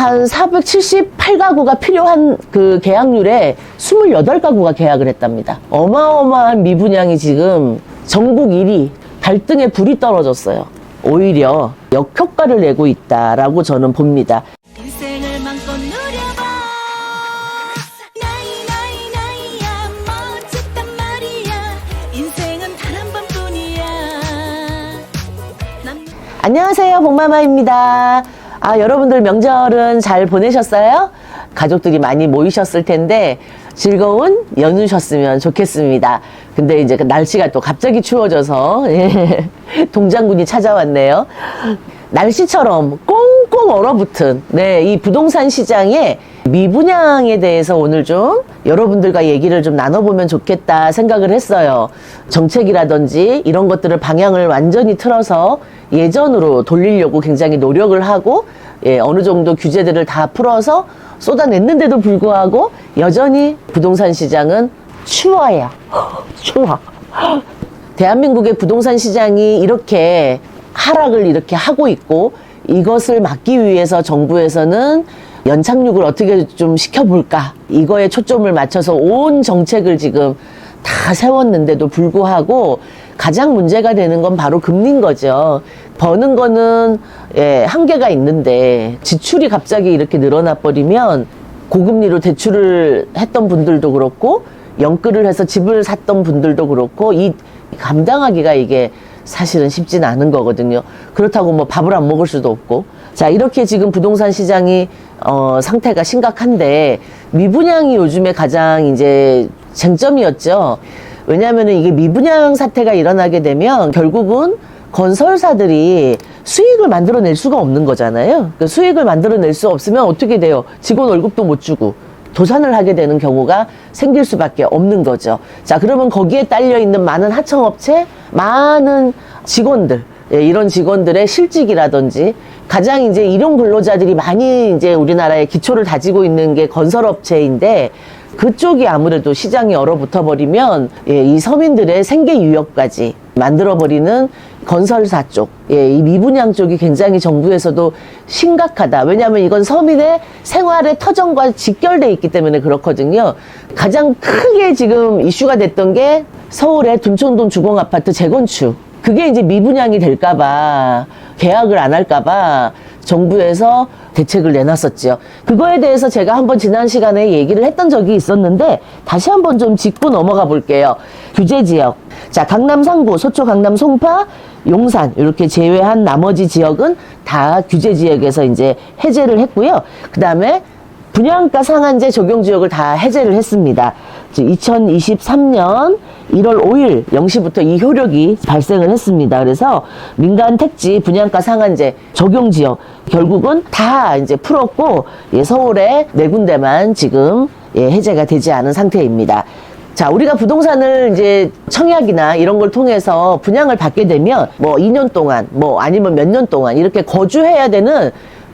한 478가구가 필요한 그 계약률에 28가구가 계약을 했답니다. 어마어마한 미분양이 지금 전국 1위, 발등에 불이 떨어졌어요. 오히려 역효과를 내고 있다라고 저는 봅니다. 인생을 맘껏 누려봐. 나이야 멋졌단 말이야. 인생은 단 한 번뿐이야. 안녕하세요, 복마마입니다. 여러분들 명절은 잘 보내셨어요? 가족들이 많이 모이셨을 텐데 즐거운 연휴셨으면 좋겠습니다. 근데 이제 날씨가 또 갑자기 추워져서 동장군이 찾아왔네요. 날씨처럼 꽁꽁 얼어붙은 이 부동산 시장의 미분양에 대해서 오늘 좀 여러분들과 얘기를 좀 나눠보면 좋겠다 생각을 했어요. 정책이라든지 이런 것들을 방향을 완전히 틀어서 예전으로 돌리려고 굉장히 노력을 하고 어느 정도 규제들을 다 풀어서 쏟아냈는데도 불구하고 여전히 부동산 시장은 추워요. 추워. 대한민국의 부동산 시장이 이렇게 하락을 이렇게 하고 있고 이것을 막기 위해서 정부에서는 연착륙을 어떻게 좀 시켜볼까 이거에 초점을 맞춰서 온 정책을 지금 다 세웠는데도 불구하고 가장 문제가 되는 건 바로 금리인 거죠. 버는 거는 한계가 있는데 지출이 갑자기 이렇게 늘어나 버리면 고금리로 대출을 했던 분들도 그렇고 연끌을 해서 집을 샀던 분들도 그렇고 이 감당하기가 이게 사실은 쉽진 않은 거거든요. 그렇다고 뭐 밥을 안 먹을 수도 없고. 자, 이렇게 지금 부동산 시장이 상태가 심각한데 미분양이 요즘에 가장 이제 쟁점이었죠. 왜냐하면은 이게 미분양 사태가 일어나게 되면 결국은 건설사들이 수익을 만들어낼 수가 없는 거잖아요. 그 수익을 만들어낼 수 없으면 어떻게 돼요? 직원 월급도 못 주고 도산을 하게 되는 경우가 생길 수밖에 없는 거죠. 자, 그러면 거기에 딸려 있는 많은 하청업체, 많은 직원들, 이런 직원들의 실직이라든지 가장 이제 일용 근로자들이 많이 이제 우리나라의 기초를 다지고 있는 게 건설업체인데 그쪽이 아무래도 시장이 얼어붙어 버리면 이 서민들의 생계 유역까지 만들어버리는 건설사 쪽, 이 미분양 쪽이 굉장히 정부에서도 심각하다. 왜냐하면 이건 서민의 생활의 터전과 직결돼 있기 때문에 그렇거든요. 가장 크게 지금 이슈가 됐던 게 서울의 둔촌동 주공아파트 재건축. 그게 이제 미분양이 될까봐, 계약을 안 할까봐 정부에서 대책을 내놨었죠. 그거에 대해서 제가 한번 지난 시간에 얘기를 했던 적이 있었는데 다시 한번 좀 짚고 넘어가 볼게요. 규제지역. 자, 강남 상구, 서초 강남 송파, 용산 이렇게 제외한 나머지 지역은 다 규제지역에서 이제 해제를 했고요. 그 다음에 분양가 상한제 적용 지역을 다 해제를 했습니다. 2023년 1월 5일 0시부터 이 효력이 발생을 했습니다. 그래서 민간 택지 분양가 상한제 적용 지역 결국은 다 이제 풀었고 서울에 4군데만 지금 해제가 되지 않은 상태입니다. 자, 우리가 부동산을 이제 청약이나 이런 걸 통해서 분양을 받게 되면 뭐 2년 동안 뭐 아니면 몇 년 동안 이렇게 거주해야 되는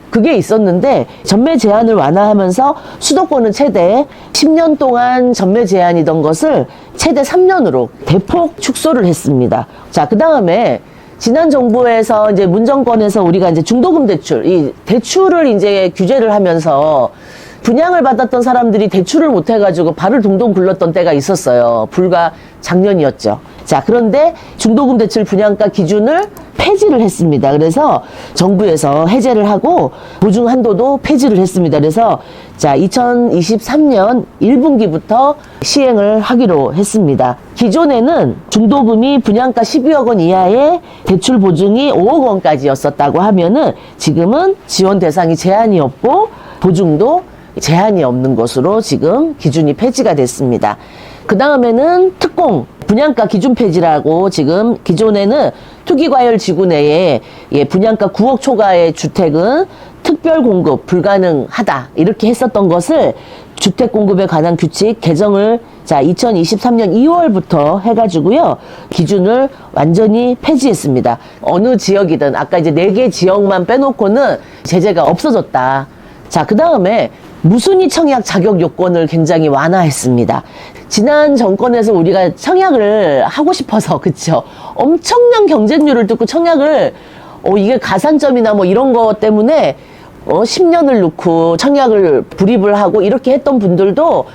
그게 있었는데 전매 제한을 완화하면서 수도권은 최대 10년 동안 전매 제한이던 것을 최대 3년으로 대폭 축소를 했습니다. 자, 그 다음에 지난 정부에서 이제 문정권에서 우리가 이제 중도금 대출, 이 대출을 이제 규제를 하면서 분양을 받았던 사람들이 대출을 못 해가지고 발을 동동 굴렀던 때가 있었어요. 불과 작년이었죠. 자, 그런데 중도금 대출 분양가 기준을 폐지를 했습니다. 그래서 정부에서 해제를 하고 보증 한도도 폐지를 했습니다. 그래서 자, 2023년 1분기부터 시행을 하기로 했습니다. 기존에는 중도금이 분양가 12억 원 이하의 대출 보증이 5억 원까지였었다고 하면은 지금은 지원 대상이 제한이 없고 보증도 제한이 없는 것으로 지금 기준이 폐지가 됐습니다. 그 다음에는 특공 분양가 기준 폐지라고 지금 기존에는 투기과열지구 내에 분양가 9억 초과의 주택은 특별 공급 불가능하다 이렇게 했었던 것을 주택 공급에 관한 규칙 개정을 2023년 2월부터 해가지고요 기준을 완전히 폐지했습니다. 어느 지역이든 아까 이제 4개 지역만 빼놓고는 제재가 없어졌다. 자, 그 다음에 무순위 청약 자격 요건을 굉장히 완화했습니다. 지난 정권에서 우리가 청약을 하고 싶어서, 그쵸? 엄청난 경쟁률을 뚫고 청약을, 이게 가산점이나 뭐 이런 거 때문에 10년을 넣고 청약을 불입을 하고 이렇게 했던 분들도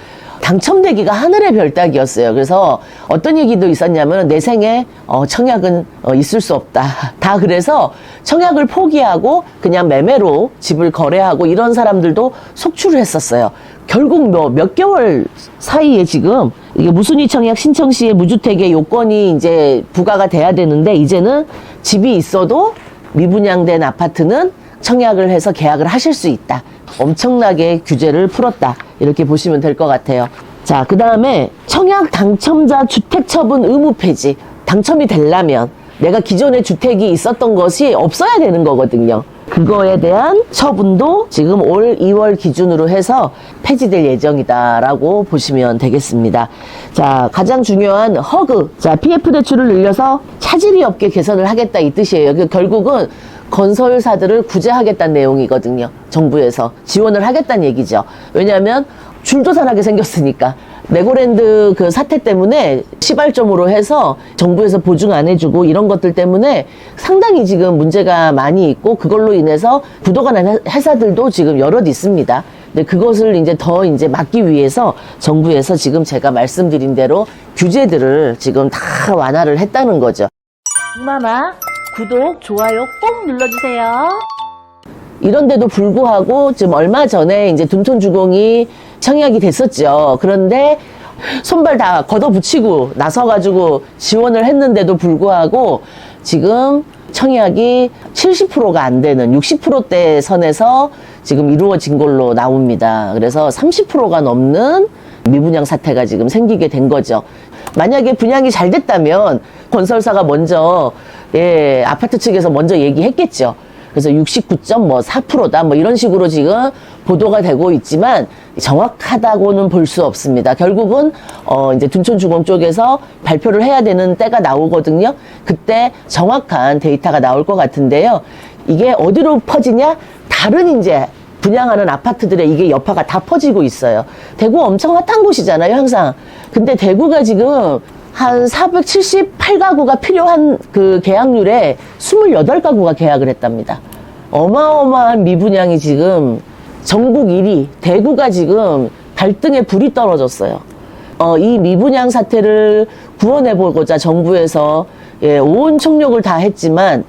당첨되기가 하늘의 별따기였어요. 그래서 어떤 얘기도 있었냐면 내 생에 청약은 있을 수 없다. 다 그래서 청약을 포기하고 그냥 매매로 집을 거래하고 이런 사람들도 속출을 했었어요. 결국 몇 개월 사이에 지금 이게 무순위 청약 신청 시에 무주택의 요건이 이제 부과가 돼야 되는데 이제는 집이 있어도 미분양된 아파트는 청약을 해서 계약을 하실 수 있다. 엄청나게 규제를 풀었다. 이렇게 보시면 될 것 같아요. 자, 그 다음에 청약 당첨자 주택 처분 의무 폐지. 당첨이 되려면 내가 기존에 주택이 있었던 것이 없어야 되는 거거든요. 그거에 대한 처분도 지금 올 2월 기준으로 해서 폐지될 예정이다라고 보시면 되겠습니다. 자, 가장 중요한 허그. 자, PF 대출을 늘려서 차질이 없게 개선을 하겠다 이 뜻이에요. 결국은 건설사들을 구제하겠다는 내용이거든요. 정부에서 지원을 하겠다는 얘기죠. 왜냐하면 줄도산하게 생겼으니까. 레고랜드 그 사태 때문에 시발점으로 해서 정부에서 보증 안 해주고 이런 것들 때문에 상당히 지금 문제가 많이 있고 그걸로 인해서 부도가 난 회사들도 지금 여럿 있습니다. 근데 그것을 이제 더 이제 막기 위해서 정부에서 지금 제가 말씀드린 대로 규제들을 지금 다 완화를 했다는 거죠. 마마 구독, 좋아요 꼭 눌러주세요. 이런데도 불구하고 지금 얼마 전에 이제 둔촌주공이 청약이 됐었죠. 그런데 손발 다 걷어붙이고 나서가지고 지원을 했는데도 불구하고 지금 청약이 70%가 안 되는 60%대 선에서 지금 이루어진 걸로 나옵니다. 그래서 30%가 넘는 미분양 사태가 지금 생기게 된 거죠. 만약에 분양이 잘 됐다면 건설사가 먼저 아파트 측에서 먼저 얘기했겠죠. 그래서 69.4%다 뭐 이런 식으로 지금 보도가 되고 있지만 정확하다고는 볼 수 없습니다. 결국은 이제 둔촌주공 쪽에서 발표를 해야 되는 때가 나오거든요. 그때 정확한 데이터가 나올 것 같은데요. 이게 어디로 퍼지냐? 다른 이제 분양하는 아파트들의 이게 여파가 다 퍼지고 있어요. 대구 엄청 핫한 곳이잖아요, 항상. 근데 대구가 지금 한 478가구가 필요한 그 계약률에 28가구가 계약을 했답니다. 어마어마한 미분양이 지금 전국 1위, 대구가 지금 발등에 불이 떨어졌어요. 이 미분양 사태를 구원해보고자 정부에서 온 총력을 다 했지만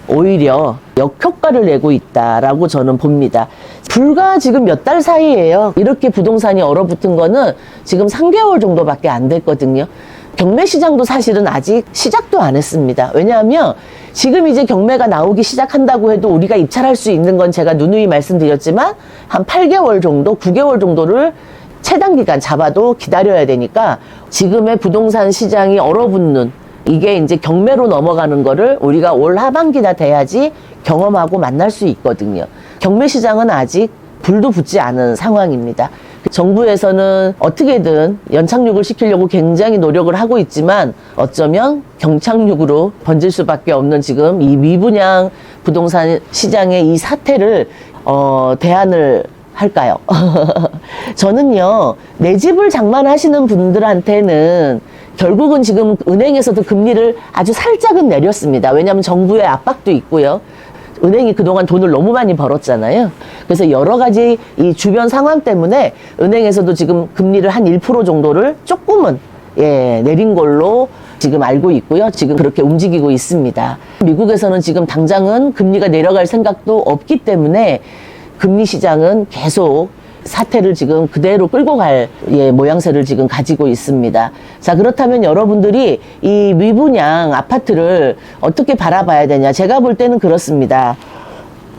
오히려 역효과를 내고 있다라고 저는 봅니다. 불과 지금 몇 달 사이에요. 이렇게 부동산이 얼어붙은 거는 지금 3개월 정도밖에 안 됐거든요. 경매 시장도 사실은 아직 시작도 안 했습니다. 왜냐하면 지금 이제 경매가 나오기 시작한다고 해도 우리가 입찰할 수 있는 건 제가 누누이 말씀드렸지만 한 8개월 정도, 9개월 정도를 최단 기간 잡아도 기다려야 되니까 지금의 부동산 시장이 얼어붙는 이게 이제 경매로 넘어가는 거를 우리가 올 하반기나 돼야지 경험하고 만날 수 있거든요. 경매 시장은 아직 불도 붙지 않은 상황입니다. 정부에서는 어떻게든 연착륙을 시키려고 굉장히 노력을 하고 있지만 어쩌면 경착륙으로 번질 수밖에 없는 지금 이 미분양 부동산 시장의 이 사태를 대안을 할까요? 저는요, 내 집을 장만하시는 분들한테는 결국은 지금 은행에서도 금리를 아주 살짝은 내렸습니다. 왜냐하면 정부의 압박도 있고요. 은행이 그동안 돈을 너무 많이 벌었잖아요. 그래서 여러 가지 이 주변 상황 때문에 은행에서도 지금 금리를 한 1% 정도를 조금은 내린 걸로 지금 알고 있고요. 지금 그렇게 움직이고 있습니다. 미국에서는 지금 당장은 금리가 내려갈 생각도 없기 때문에 금리 시장은 계속 사태를 지금 그대로 끌고 갈 모양새를 지금 가지고 있습니다. 자, 그렇다면 여러분들이 이 미분양 아파트를 어떻게 바라봐야 되냐? 제가 볼 때는 그렇습니다.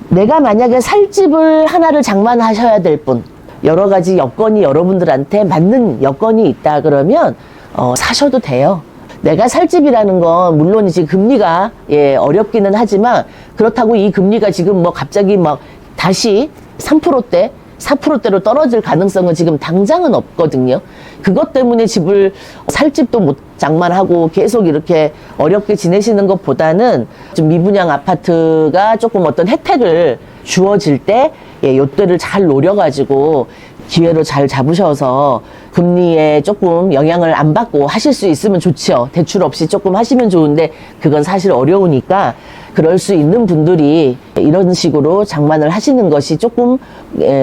내가 만약에 살 집을 하나를 장만하셔야 될 분, 여러 가지 여건이 여러분들한테 맞는 여건이 있다 그러면 사셔도 돼요. 내가 살 집이라는 건 물론 이제 금리가 어렵기는 하지만 그렇다고 이 금리가 지금 뭐 갑자기 막 다시 3%대 4%대로 떨어질 가능성은 지금 당장은 없거든요. 그것 때문에 집을 살 집도 못 장만하고 계속 이렇게 어렵게 지내시는 것보다는 좀 미분양 아파트가 조금 어떤 혜택을 주어질 때 요때를 잘 노려가지고 기회로 잘 잡으셔서 금리에 조금 영향을 안 받고 하실 수 있으면 좋죠. 대출 없이 조금 하시면 좋은데 그건 사실 어려우니까 그럴 수 있는 분들이 이런 식으로 장만을 하시는 것이 조금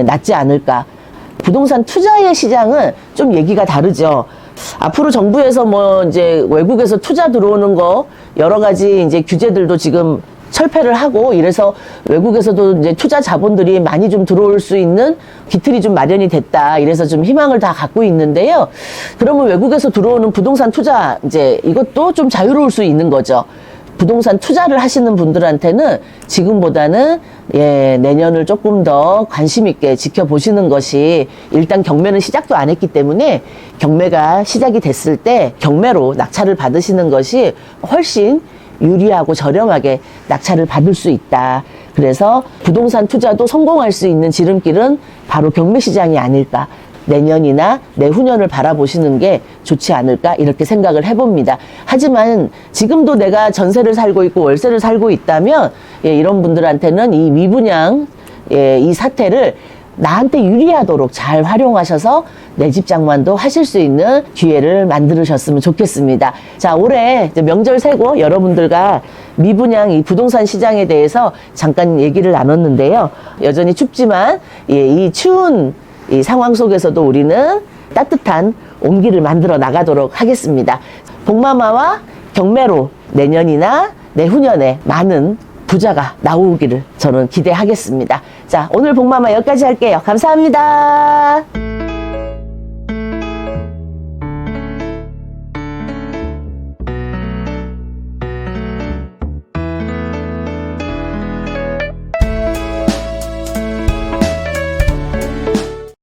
낫지 않을까. 부동산 투자의 시장은 좀 얘기가 다르죠. 앞으로 정부에서 뭐 이제 외국에서 투자 들어오는 거 여러 가지 이제 규제들도 지금 철폐를 하고 이래서 외국에서도 이제 투자 자본들이 많이 좀 들어올 수 있는 기틀이 좀 마련이 됐다. 이래서 좀 희망을 다 갖고 있는데요. 그러면 외국에서 들어오는 부동산 투자 이제 이것도 좀 자유로울 수 있는 거죠. 부동산 투자를 하시는 분들한테는 지금보다는 내년을 조금 더 관심 있게 지켜보시는 것이 일단 경매는 시작도 안 했기 때문에 경매가 시작이 됐을 때 경매로 낙찰을 받으시는 것이 훨씬 유리하고 저렴하게 낙찰을 받을 수 있다. 그래서 부동산 투자도 성공할 수 있는 지름길은 바로 경매 시장이 아닐까. 내년이나 내후년을 바라보시는 게 좋지 않을까 이렇게 생각을 해봅니다. 하지만 지금도 내가 전세를 살고 있고 월세를 살고 있다면 이런 분들한테는 이 미분양 이 사태를 나한테 유리하도록 잘 활용하셔서 내 집 장만도 하실 수 있는 기회를 만드셨으면 좋겠습니다. 자, 올해 이제 명절 새고 여러분들과 미분양 이 부동산 시장에 대해서 잠깐 얘기를 나눴는데요. 여전히 춥지만 이 추운 이 상황 속에서도 우리는 따뜻한 온기를 만들어 나가도록 하겠습니다. 복마마와 경매로 내년이나 내후년에 많은 부자가 나오기를 저는 기대하겠습니다. 자, 오늘 복마마 여기까지 할게요. 감사합니다.